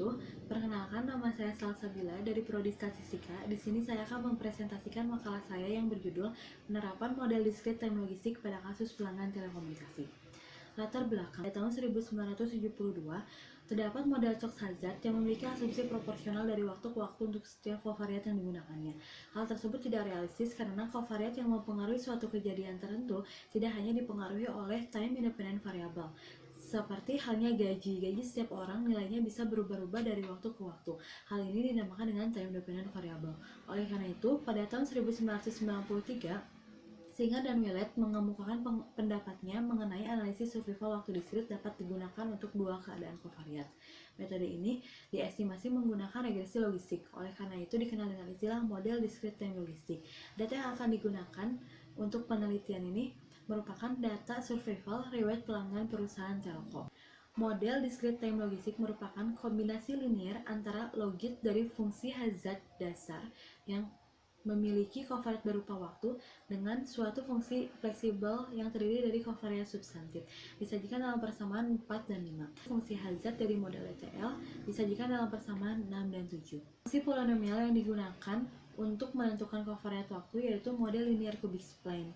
wabarakatuh. Perkenalkan, nama saya Salsabila dari Prodi Statistika. Di sini saya akan mempresentasikan makalah saya yang berjudul Penerapan Model Discrete Time Logistik pada Kasus Pelanggan Telekomunikasi. Latar belakang, pada tahun 1972, terdapat model Cox-Hazard yang memiliki asumsi proporsional dari waktu ke waktu untuk setiap covariat yang digunakannya. Hal tersebut tidak realistis karena covariat yang mempengaruhi suatu kejadian tertentu tidak hanya dipengaruhi oleh time independent variable. Seperti halnya gaji setiap orang nilainya bisa berubah-ubah dari waktu ke waktu. Hal ini dinamakan dengan time dependent variable. Oleh karena itu, pada tahun 1993, Singer dan Willett mengemukakan pendapatnya mengenai analisis survival waktu discrete dapat digunakan untuk dua keadaan covariat. Metode ini diestimasi menggunakan regresi logistik. Oleh karena itu dikenal dengan istilah model discrete time logistik. Data yang akan digunakan untuk penelitian ini merupakan data survival riwayat pelanggan perusahaan telco. Model discrete time logistik merupakan kombinasi linier antara logit dari fungsi Hazard dasar yang memiliki covariat berupa waktu dengan suatu fungsi fleksibel yang terdiri dari covariat substantif. Disajikan dalam persamaan 4 dan 5. Fungsi Hazard dari model ETL disajikan dalam persamaan 6 dan 7. Fungsi polinomial yang digunakan untuk menentukan covariat waktu yaitu model linear cubic spline.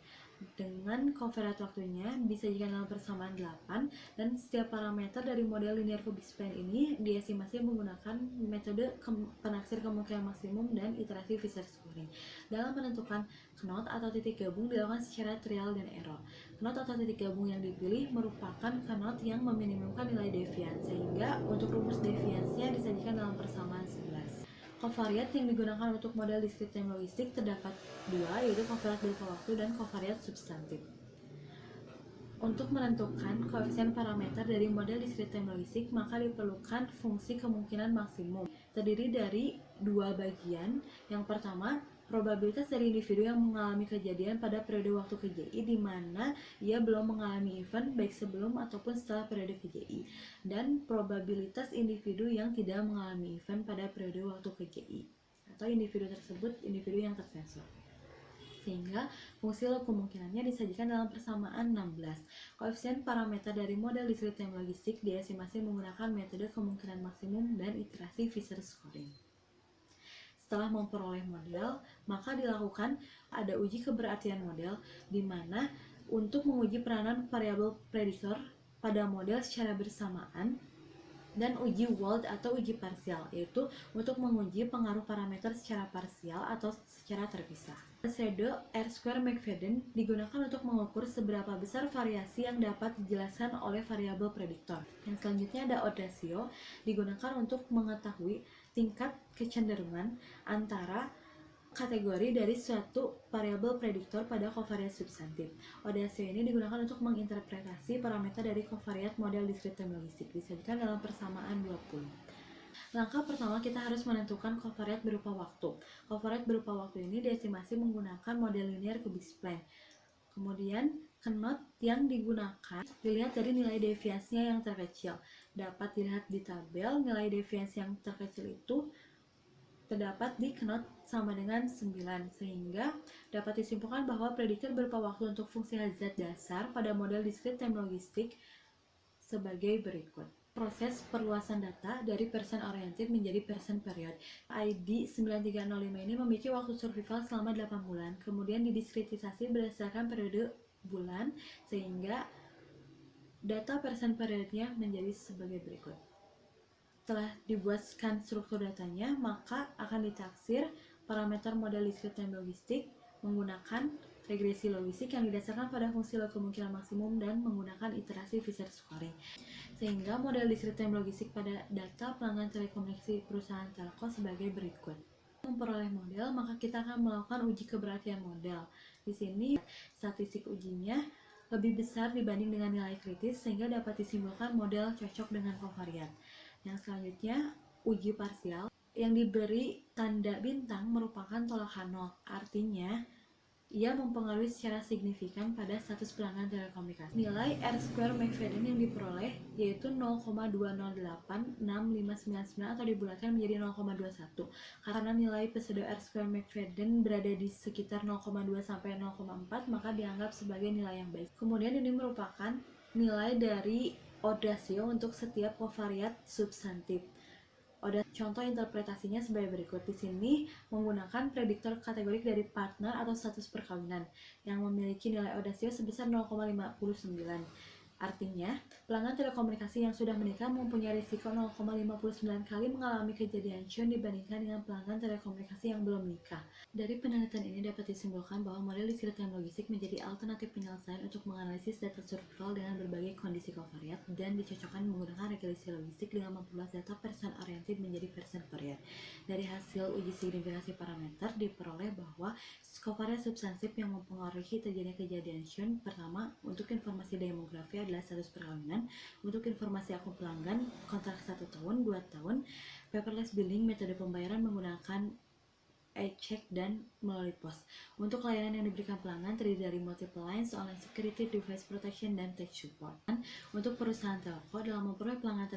Dengan covariat waktunya disajikan dalam persamaan 8 dan setiap parameter dari model linear cubic spline ini diestimasi menggunakan metode penaksir kemungkinan maksimum dan iterasi Fisher scoring. Dalam menentukan knot atau titik gabung dilakukan secara trial dan error. Knot atau titik gabung yang dipilih merupakan knot yang meminimumkan nilai devian, sehingga untuk rumus deviansinya disajikan dalam persamaan 11. Covariat yang digunakan untuk model discrete time logistik terdapat dua, yaitu covariat berupa waktu dan covariat substantif. Untuk menentukan koefisien parameter dari model discrete time logistik, maka diperlukan fungsi kemungkinan maksimum. Terdiri dari dua bagian. Yang pertama, probabilitas dari individu yang mengalami kejadian pada periode waktu KJI di mana ia belum mengalami event baik sebelum ataupun setelah periode KJI, dan probabilitas individu yang tidak mengalami event pada periode waktu KJI atau individu tersebut individu yang tersensor. Sehingga fungsi log kemungkinannya disajikan dalam persamaan 16. Koefisien parameter dari model discrete time logistik diestimasi menggunakan metode kemungkinan maksimum dan iterasi Fisher scoring. Setelah memperoleh model, maka dilakukan ada uji keberartian model, di mana untuk menguji peranan variabel prediktor pada model secara bersamaan, dan uji Wold atau uji parsial, yaitu untuk menguji pengaruh parameter secara parsial atau secara terpisah. Metode R-square-McFadden digunakan untuk mengukur seberapa besar variasi yang dapat dijelaskan oleh variabel prediktor. Yang selanjutnya ada odd ratio, digunakan untuk mengetahui tingkat kecenderungan antara kategori dari suatu variabel prediktor pada covariat substantif. Odd ratio ini digunakan untuk menginterpretasi parameter dari covariat model discrete time logistik, disajikan dalam persamaan 20. Langkah pertama, kita harus menentukan covariat berupa waktu. Covariat berupa waktu ini diestimasi menggunakan model linear cubic spline. Kemudian, knot yang digunakan dilihat dari nilai deviasinya yang terkecil. Dapat dilihat di tabel, nilai deviasi yang terkecil itu terdapat di knot sama dengan 9, sehingga dapat disimpulkan bahwa prediktor berupa waktu untuk fungsi Hazard dasar pada model discrete time logistik sebagai berikut. Proses perluasan data dari person oriented menjadi person period. ID 9305 ini memiliki waktu survival selama 8 bulan, kemudian didiskretisasi berdasarkan periode bulan, sehingga data person periodnya menjadi sebagai berikut. Setelah dibuatkan struktur datanya, maka akan ditaksir parameter model discrete time logistik menggunakan regresi logistik yang didasarkan pada fungsi log kemungkinan maksimum dan menggunakan iterasi Fisher scoring. Sehingga model discrete time logistik pada data pelanggan telekomunikasi perusahaan telco sebagai berikut. Memperoleh model, maka kita akan melakukan uji keberartian model. Di sini statistik ujinya lebih besar dibanding dengan nilai kritis, sehingga dapat disimpulkan model cocok dengan covariat. Yang selanjutnya, uji parsial yang diberi tanda bintang merupakan tolakan 0, artinya ia mempengaruhi secara signifikan pada status pelanggan telekomunikasi. Nilai R-square-McFadden yang diperoleh yaitu 0,20866599 atau dibulatkan menjadi 0,21. Karena nilai pseudo R-square-McFadden berada di sekitar 0,2 sampai 0,4, maka dianggap sebagai nilai yang baik. Kemudian ini merupakan nilai dari odd ratio untuk setiap covariat substantif. Contoh interpretasinya sebagai berikut. Di sini menggunakan prediktor kategorik dari partner atau status perkawinan yang memiliki nilai audacious sebesar 0,59. Artinya, pelanggan telekomunikasi yang sudah menikah mempunyai risiko 0,59 kali mengalami kejadian churn dibandingkan dengan pelanggan telekomunikasi yang belum menikah. Dari penelitian ini dapat disimpulkan bahwa model discrete time logistik menjadi alternatif penyelesaian untuk menganalisis data struktural dengan berbagai kondisi covariat dan dicocokkan menggunakan regresi logistik dengan memperluas data person oriented menjadi person covariat. Dari hasil uji signifikasi parameter diperoleh bahwa covariat substansif yang mempengaruhi terjadinya kejadian churn pertama untuk informasi demografi adalah status perkawinan, untuk informasi akun pelanggan kontrak 1 tahun, 2 tahun, paperless billing, metode pembayaran menggunakan e-check dan melalui pos. Untuk layanan yang diberikan pelanggan terdiri dari multiple lines, online security, device protection, dan tech support. Untuk perusahaan telco dalam memperoleh pelanggan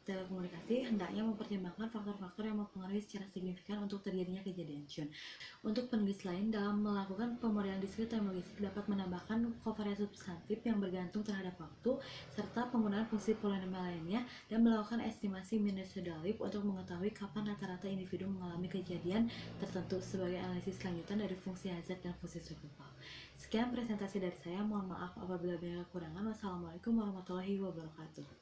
telekomunikasi hendaknya mempertimbangkan faktor-faktor yang mempengaruhi secara signifikan untuk terjadinya kejadian churn. Untuk penulis lain dalam melakukan pemodelan discrete time logistik dapat menambahkan covariat substantif yang bergantung terhadap waktu serta penggunaan fungsi polinomial lainnya dan melakukan estimasi Minnesota-Leap untuk mengetahui kapan rata-rata individu mengalami kejadian tertentu sebagai analisis lanjutan dari fungsi hazard dan fungsi survival. Sekian presentasi dari saya, mohon maaf apabila banyak kekurangan. Wassalamualaikum warahmatullahi wabarakatuh.